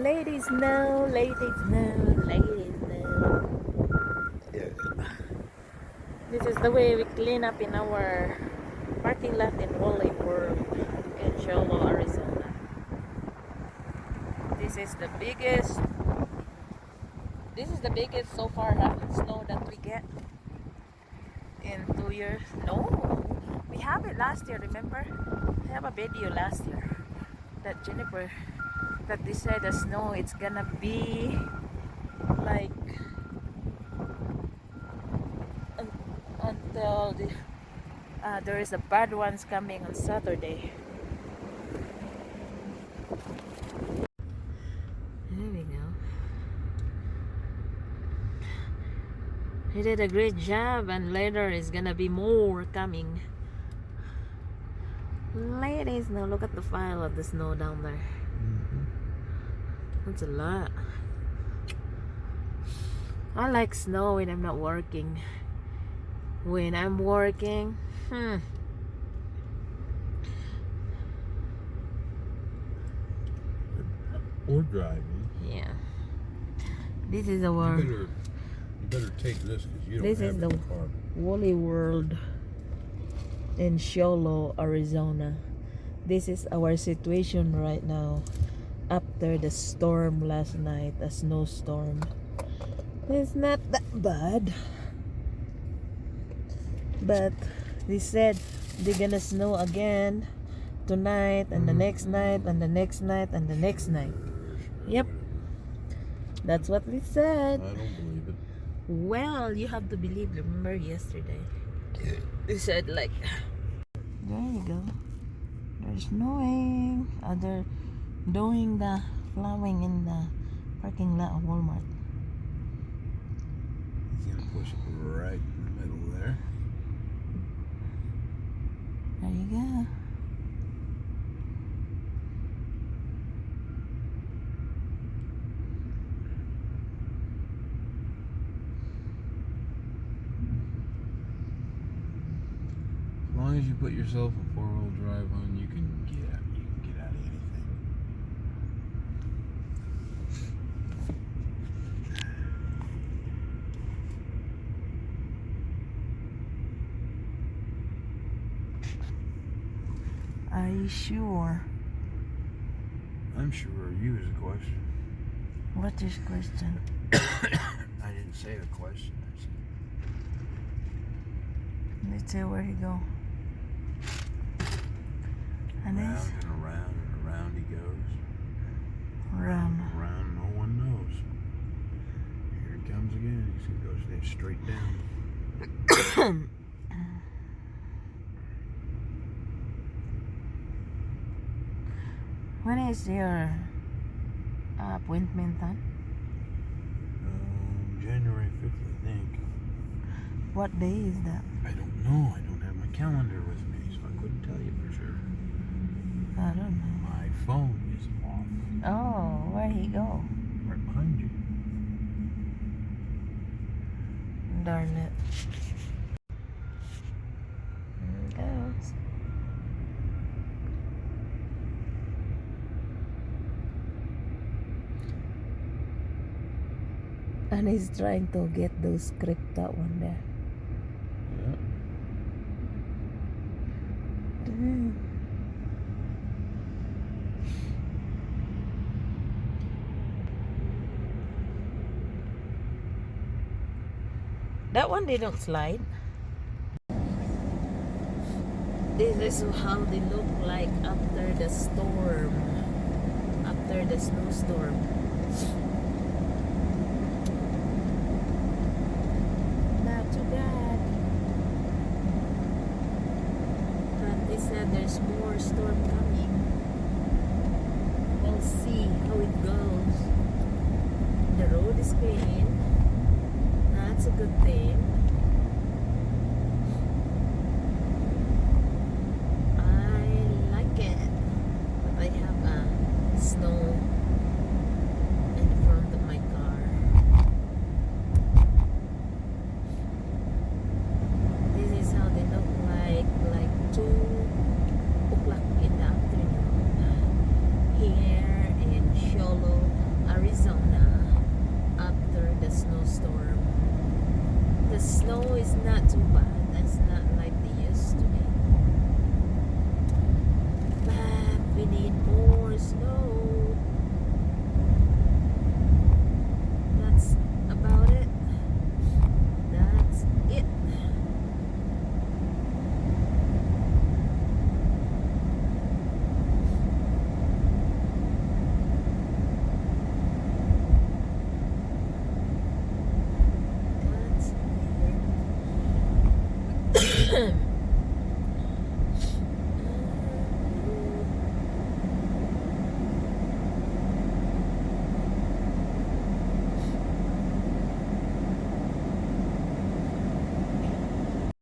Ladies know, ladies know, ladies know. This is the way we clean up in our parking lot in Wally World in Sholo, Arizona. This is the biggest. This is the biggest so far snow that we get in 2 years. No, we have it last year. Remember, I have a video last year that Jennifer that they said the snow it's gonna be like until there is a bad ones coming on Saturday. There we go. He did a great job, and later is gonna be more coming. Ladies, now look at the pile of the snow down there. That's a lot. I like snow when I'm not working. When I'm working, or driving. yeah. This is our. You better take this because you don't This have is it the in the car. Wally World in Sholo, Arizona. This is our situation right now after the storm last night, a snowstorm. It's not that bad, but they said they're gonna snow again tonight and the next night and the next night and the next night. Yep, that's what they said. I don't believe it. Well, you have to believe. Remember yesterday they said like, there you go, they're snowing. They're doing the plowing in the parking lot of Walmart. He's gonna push it right in the middle there. There you go. As long as you put yourself in four-wheel drive on, you can get out. You can get out of anything. Are you sure? I'm sure you is a question. What is question? I didn't say the question. I said, Let's see where he go. And round it's and around and around he goes. run. Around, no one knows. Here he comes again. He's gonna go straight down. When is your appointment time? January 5th, I think. What day is that? I don't know. I don't have my calendar with me, so I couldn't tell you for sure. I don't know. My phone is off. Oh, where he go? Right behind you. Darn it. There he goes. And he's trying to get those script out one there. Yeah. That one didn't slide. This is how they look like after the storm. After the snowstorm. Not too bad. But they said there's more storm coming. We'll see how it goes. The road is clean. That's a good thing. I like it. But I have snow in front of my car. This is how they look like 2 o'clock in the afternoon here in Sholo, too bad. It's not like they used to be. But we need more snow. That's about it. That's it. That's it.